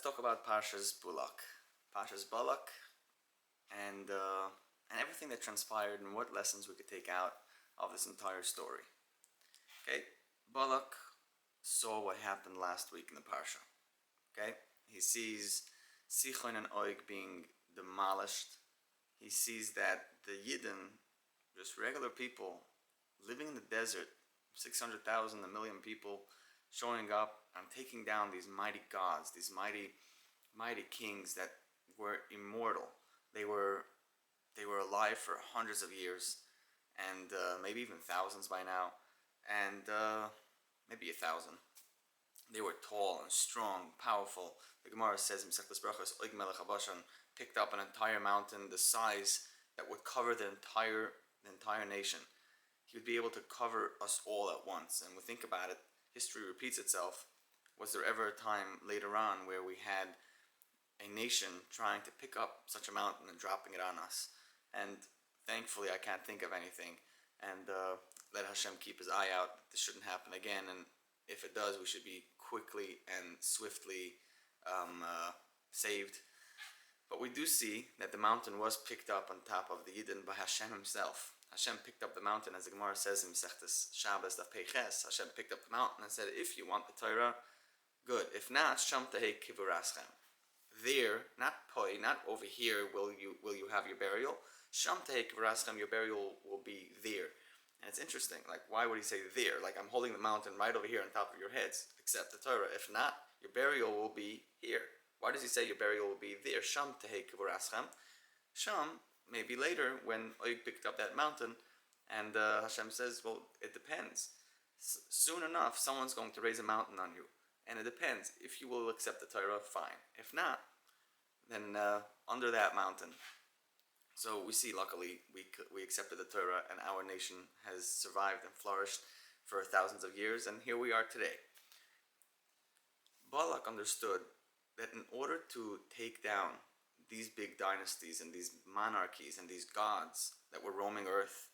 talk about Parshas Balak. Parshas Balak and everything that transpired and what lessons we could take out of this entire story. Okay, Balak saw what happened last week in the Parsha. Okay, he sees Sichon and Og being demolished. He sees that the Yidden, just regular people living in the desert, 600,000, a million people, showing up and taking down these mighty gods, these mighty kings that were immortal. They were alive for hundreds of years, and maybe even thousands by now, and maybe 1,000. They were tall and strong, powerful. The Gemara says in Masechtas Brachos, Og Melech HaBashan picked up an entire mountain the size that would cover the entire nation. He would be able to cover us all at once. And we think about it, history repeats itself. Was there ever a time later on where we had a nation trying to pick up such a mountain and dropping it on us? And thankfully I can't think of anything. And let Hashem keep his eye out. This shouldn't happen again. And if it does, we should be quickly and swiftly saved. But we do see that the mountain was picked up on top of the Yidden by Hashem himself. Hashem picked up the mountain, as the Gemara says in Masechtas Shabbos Daf Peiches. Hashem picked up the mountain and said, if you want the Torah, good. If not, Sham Tehei Kivuraschem. There, not poi, not over here, will you have your burial. Sham Tehei Kivuraschem, your burial will be there. And it's interesting, like, why would he say there? Like, I'm holding the mountain right over here on top of your heads. Accept the Torah. If not, your burial will be here. Why does he say your burial will be there? Sham Tehei Kivuraschem. Sham, maybe later, when Og picked up that mountain, and Hashem says, well, it depends. Soon enough, someone's going to raise a mountain on you. And it depends. If you will accept the Torah, fine. If not, then under that mountain. So we see, luckily, we accepted the Torah, and our nation has survived and flourished for thousands of years, and here we are today. Balak understood that in order to take down these big dynasties and these monarchies and these gods that were roaming earth,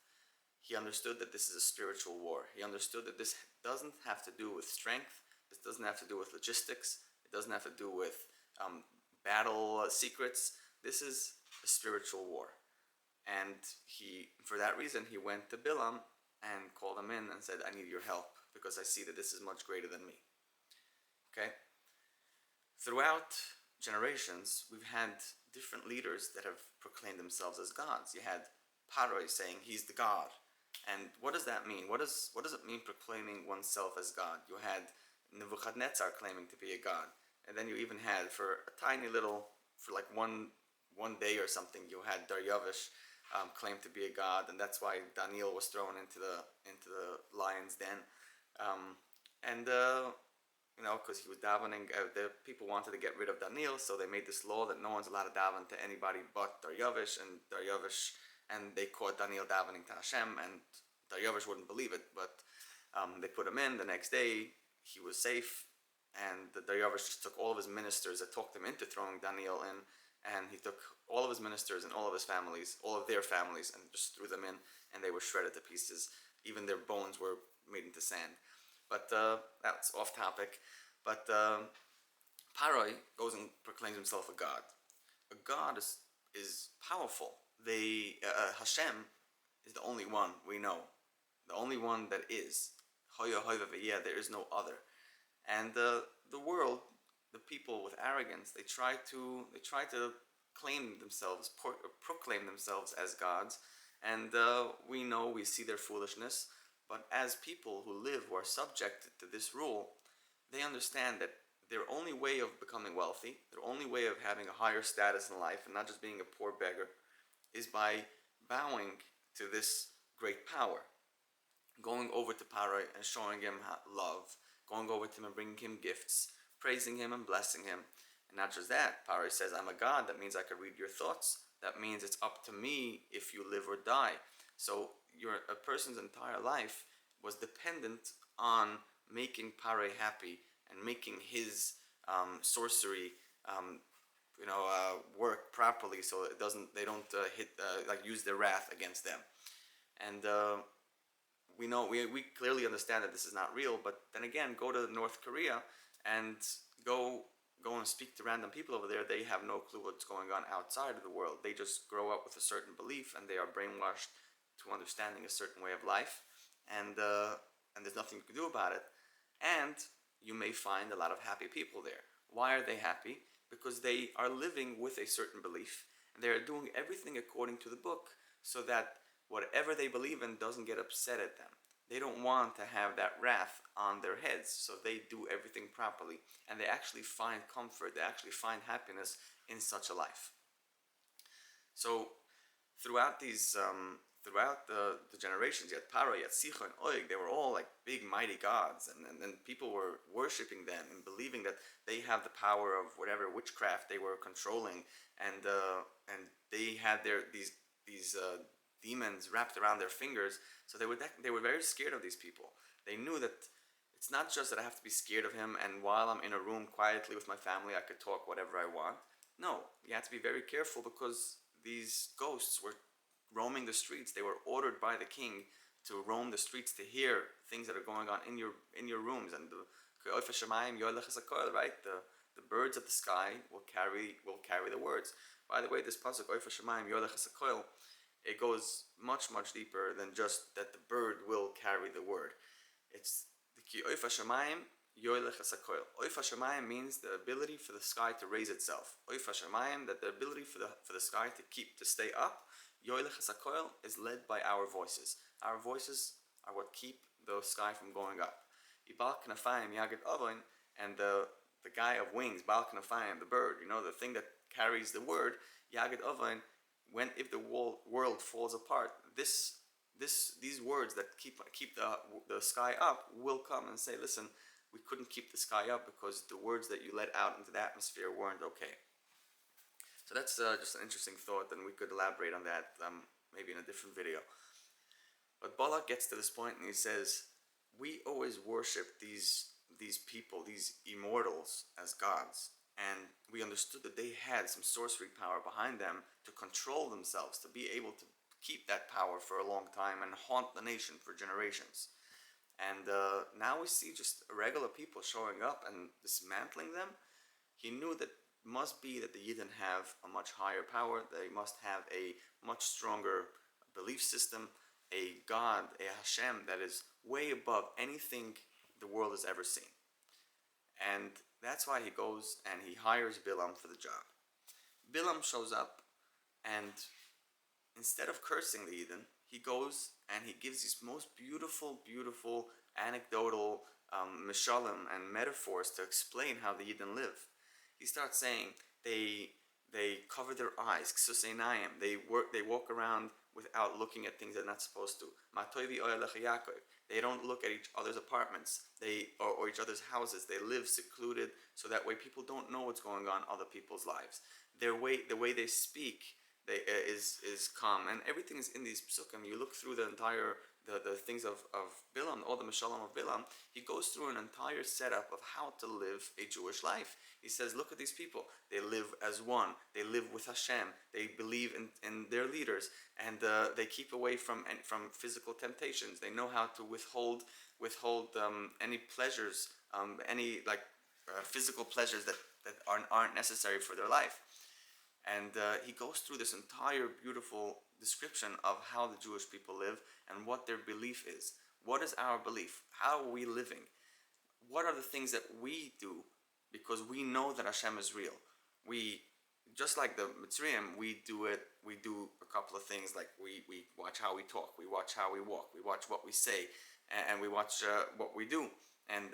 he understood that this is a spiritual war. He understood that this doesn't have to do with strength, this doesn't have to do with logistics, it doesn't have to do with battle secrets. This is a spiritual war. And for that reason, he went to Bilaam and called him in and said, I need your help because I see that this is much greater than me. Okay? Throughout generations, we've had different leaders that have proclaimed themselves as gods. You had Pharaoh saying he's the God. And what does that mean? What does it mean proclaiming oneself as God? You had Nebuchadnezzar claiming to be a god. And then you even had, for a tiny little, for like one day or something, you had Daryavish claim to be a god, and that's why Daniel was thrown into the lion's den. Because he was davening, the people wanted to get rid of Daniel, so they made this law that no one's allowed to daven to anybody but Daryavish, and they caught Daniel davening to Hashem, and Daryavish wouldn't believe it, but they put him in. The next day, he was safe, and Daryavish just took all of his ministers that talked him into throwing Daniel in, and he took all of his ministers and all of his families, all of their families, and just threw them in, and they were shredded to pieces. Even their bones were made into sand. But that's off topic. But Pharaoh goes and proclaims himself a god. A god is powerful. Hashem is the only one we know. The only one that is. There is no other. And the world, the people with arrogance, they try to claim themselves, proclaim themselves as gods, and we see their foolishness. But as people who live, who are subjected to this rule, they understand that their only way of becoming wealthy, their only way of having a higher status in life, and not just being a poor beggar, is by bowing to this great power, going over to Pharaoh and showing him love, going over to him and bringing him gifts, praising him and blessing him. And not just that, Pharaoh says, I'm a god, that means I can read your thoughts. That means it's up to me if you live or die. So a person's entire life was dependent on making Pharaoh happy and making his sorcery work properly, so they don't use their wrath against them. And we clearly understand that this is not real. But then again, go to North Korea and go go and speak to random people over there, they have no clue what's going on outside of the world. They just grow up with a certain belief, and they are brainwashed to understanding a certain way of life, and there's nothing you can do about it. And you may find a lot of happy people there. Why are they happy? Because they are living with a certain belief, and they are doing everything according to the book, so that whatever they believe in doesn't get upset at them. They don't want to have that wrath on their heads, so they do everything properly, and they actually find comfort, they actually find happiness in such a life. So throughout the generations, you had Paro, you had Sicha and Oig, they were all like big mighty gods, and people were worshipping them and believing that they have the power of whatever witchcraft they were controlling, and they had these demons wrapped around their fingers. So they were very scared of these people. They knew that it's not just that I have to be scared of him, and while I'm in a room quietly with my family, I could talk whatever I want. No, you have to be very careful, because these ghosts were roaming the streets. They were ordered by the king to roam the streets to hear things that are going on in your rooms. And right, the birds of the sky will carry the words. By the way, this pasuk it goes much deeper than just that the bird will carry the word. It's the ki oif hashamayim yoylech hasakoil. Oif hashamayim means the ability for the sky to raise itself. Oif hashamayim, that the ability for the sky to stay up. Yoylech hasakoil is led by our voices. Our voices are what keep the sky from going up. Ibal knafayim yagid avon, and the guy of wings, bal knafayim, the bird, the thing that carries the word, yagid avon. If the world falls apart, these words that keep the sky up will come and say, listen, we couldn't keep the sky up because the words that you let out into the atmosphere weren't okay. So that's just an interesting thought, and we could elaborate on that maybe in a different video. But Balak gets to this point and he says, we always worship these people, these immortals, as gods. And we understood that they had some sorcery power behind them to control themselves, to be able to keep that power for a long time and haunt the nation for generations. And now we see just regular people showing up and dismantling them. He knew that must be that the Yidden have a much higher power. They must have a much stronger belief system, a God, a Hashem that is way above anything the world has ever seen. And that's why he goes and he hires Bilaam for the job. Bilaam shows up, and instead of cursing the Yidden, he goes and he gives these most beautiful anecdotal mishalim and metaphors to explain how the Yidden live. He starts saying they cover their eyes, ksuseinayim. They walk around without looking at things they're not supposed to. They don't look at each other's apartments, or each other's houses. They live secluded, so that way people don't know what's going on in other people's lives. The way they speak is calm, and everything is in these psukim. You look through the entire the things of Bilaam, all the Mishalim of Bilaam. He goes through an entire setup of how to live a Jewish life. He says, look at these people. They live as one. They live with Hashem. They believe in their leaders, and they keep away from physical temptations. They know how to withhold any pleasures, physical pleasures that aren't necessary for their life. And he goes through this entire beautiful description of how the Jewish people live and what their belief is. What is our belief? How are we living? What are the things that we do because we know that Hashem is real? We, just like the Mitzrayim, we do a couple of things, like we watch how we talk, we watch how we walk, we watch what we say, and we watch what we do. And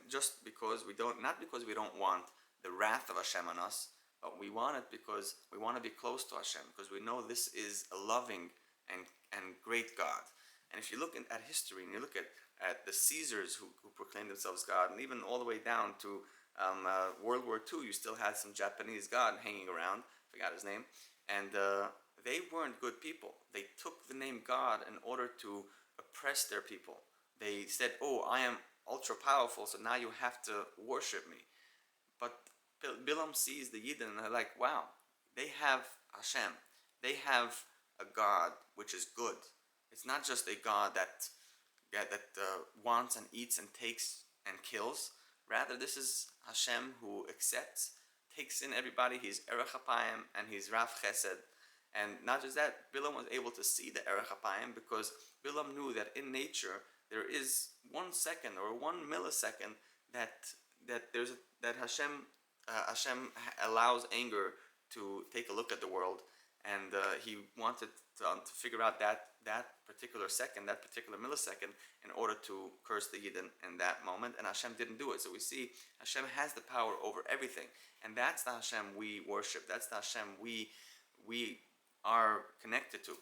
just because we don't, not because we don't want the wrath of Hashem on us, but we want it because we want to be close to Hashem, because we know this is a loving and great God. And if you look at history, and you look at the Caesars who proclaimed themselves God, and even all the way down to World War II, you still had some Japanese God hanging around, forgot his name, and they weren't good people. They took the name God in order to oppress their people. They said, oh, I am ultra powerful, so now you have to worship me. But Bilaam sees the Yidden and they're like, wow, they have Hashem. They have a God which is good. It's not just a God that wants and eats and takes and kills, Rather, this is Hashem who accepts, takes in everybody. He's Erech Apayim and he's Rav Chesed. And not just that, Bilam was able to see the Erech Apayim because Bilam knew that in nature there is 1 second or 1 millisecond that Hashem allows anger to take a look at the world, and he wanted to figure out that particular second, that particular millisecond, in order to curse the Yidden in that moment, and Hashem didn't do it. So we see Hashem has the power over everything, and that's the Hashem we worship. That's the Hashem we are connected to.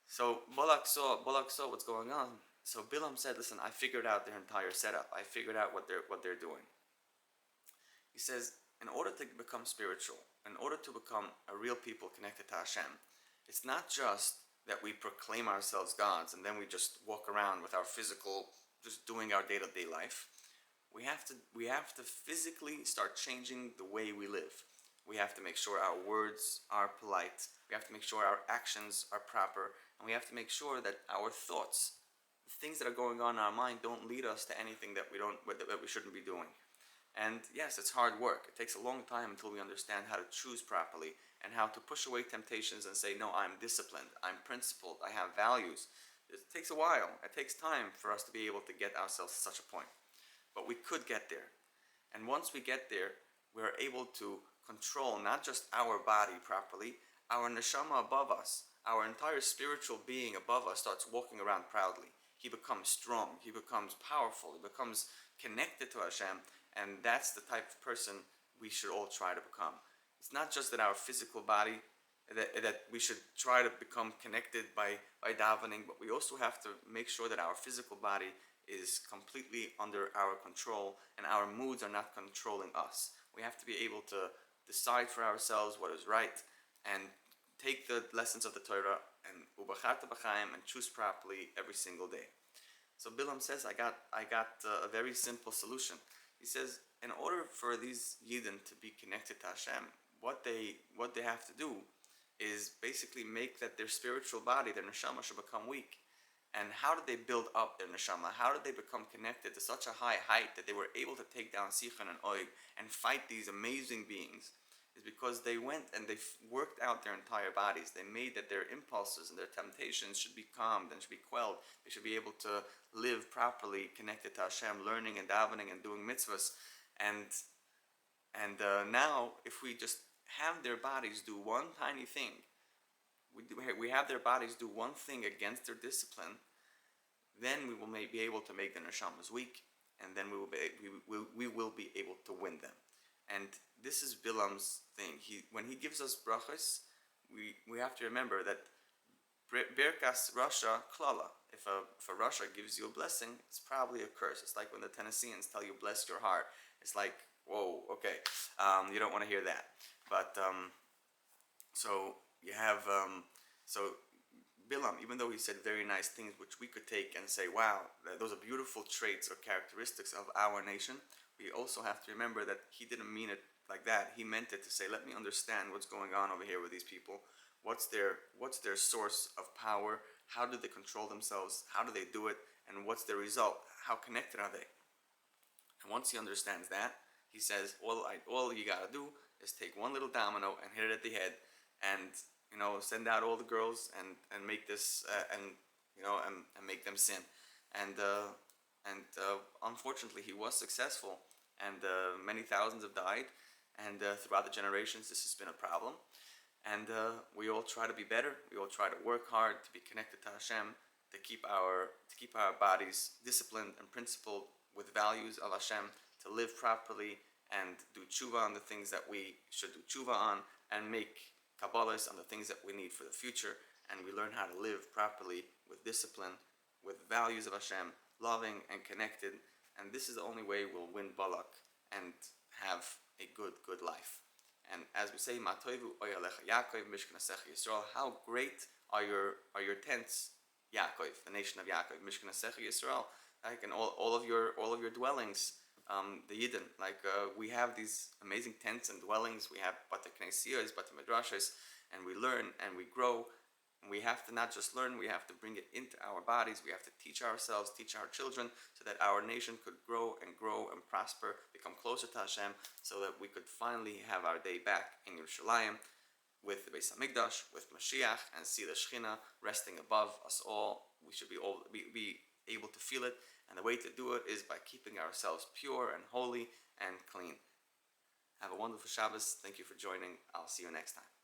So Balak saw what's going on. So Bilam said, "Listen, I figured out their entire setup. I figured out what they're doing." He says, in order to become spiritual, in order to become a real people connected to Hashem, it's not just that we proclaim ourselves gods and then we just walk around with our physical, just doing our day-to-day life. We have to physically start changing the way we live. We have to make sure our words are polite. We have to make sure our actions are proper, and we have to make sure that our thoughts, the things that are going on in our mind, don't lead us to anything that we shouldn't be doing. And yes, it's hard work. It takes a long time until we understand how to choose properly and how to push away temptations and say, no, I'm disciplined, I'm principled, I have values. It takes a while. It takes time for us to be able to get ourselves to such a point. But we could get there. And once we get there, we're able to control not just our body properly, our neshama above us, our entire spiritual being above us starts walking around proudly. He becomes strong, he becomes powerful, he becomes connected to Hashem, and that's the type of person we should all try to become. It's not just that our physical body, that we should try to become connected by davening, but we also have to make sure that our physical body is completely under our control and our moods are not controlling us. We have to be able to decide for ourselves what is right and take the lessons of the Torah and ubacharta b'chaim and choose properly every single day. So Bilam says, I got a very simple solution. He says, in order for these Yidden to be connected to Hashem, what they have to do is basically make that their spiritual body, their neshama, should become weak. And how did they build up their neshama? How did they become connected to such a high height that they were able to take down Sichon and Og and fight these amazing beings? Is because they went and they worked out their entire bodies. They made that their impulses and their temptations should be calmed and should be quelled. They should be able to live properly connected to Hashem, learning and davening and doing mitzvahs. And now, if we just have their bodies do one tiny thing, we have their bodies do one thing against their discipline, then we will be able to make the neshamas weak, and then we will be able to win them. And this is Bilam's thing. When he gives us brachas, we have to remember that Birkas Rasha Klala. If a Rasha gives you a blessing, it's probably a curse. It's like when the Tennesseans tell you bless your heart. It's like, whoa, okay, you don't want to hear that. But so you have so Bilam, even though he said very nice things which we could take and say, wow, those are beautiful traits or characteristics of our nation, we also have to remember that he didn't mean it like that. He meant it to say, let me understand what's going on over here with these people. What's their source of power? How do they control themselves? How do they do it? And what's their result? How connected are they? And once he understands that, he says, all you gotta do is take one little domino and hit it at the head, and send out all the girls and make this and make them sin. And unfortunately, he was successful, and many thousands have died. And throughout the generations, this has been a problem. And we all try to be better. We all try to work hard to be connected to Hashem, to keep our bodies disciplined and principled with values of Hashem, to live properly and do tshuva on the things that we should do tshuva on, and make kabbalas on the things that we need for the future. And we learn how to live properly with discipline, with values of Hashem, loving and connected. And this is the only way we'll win Balak and have a good life. And as we say, Matoivu oyalecha Yaakov Mishkanasecha Yisrael, how great are your tents, Yaakov, the nation of Yaakov, Mishkanasecha Yisrael, like, and all of your dwellings, the Yidden. Like we have these amazing tents and dwellings. We have Bate Knesiyos, Bate Midrashos, and we learn and we grow. And we have to not just learn, we have to bring it into our bodies. We have to teach ourselves, teach our children, so that our nation could grow and prosper, become closer to Hashem, so that we could finally have our day back in Yerushalayim with the Beis Hamikdash, with Mashiach, and see the Shekhinah resting above us all. We should be able to feel it, and the way to do it is by keeping ourselves pure and holy and clean. Have a wonderful Shabbos. Thank you for joining. I'll see you next time.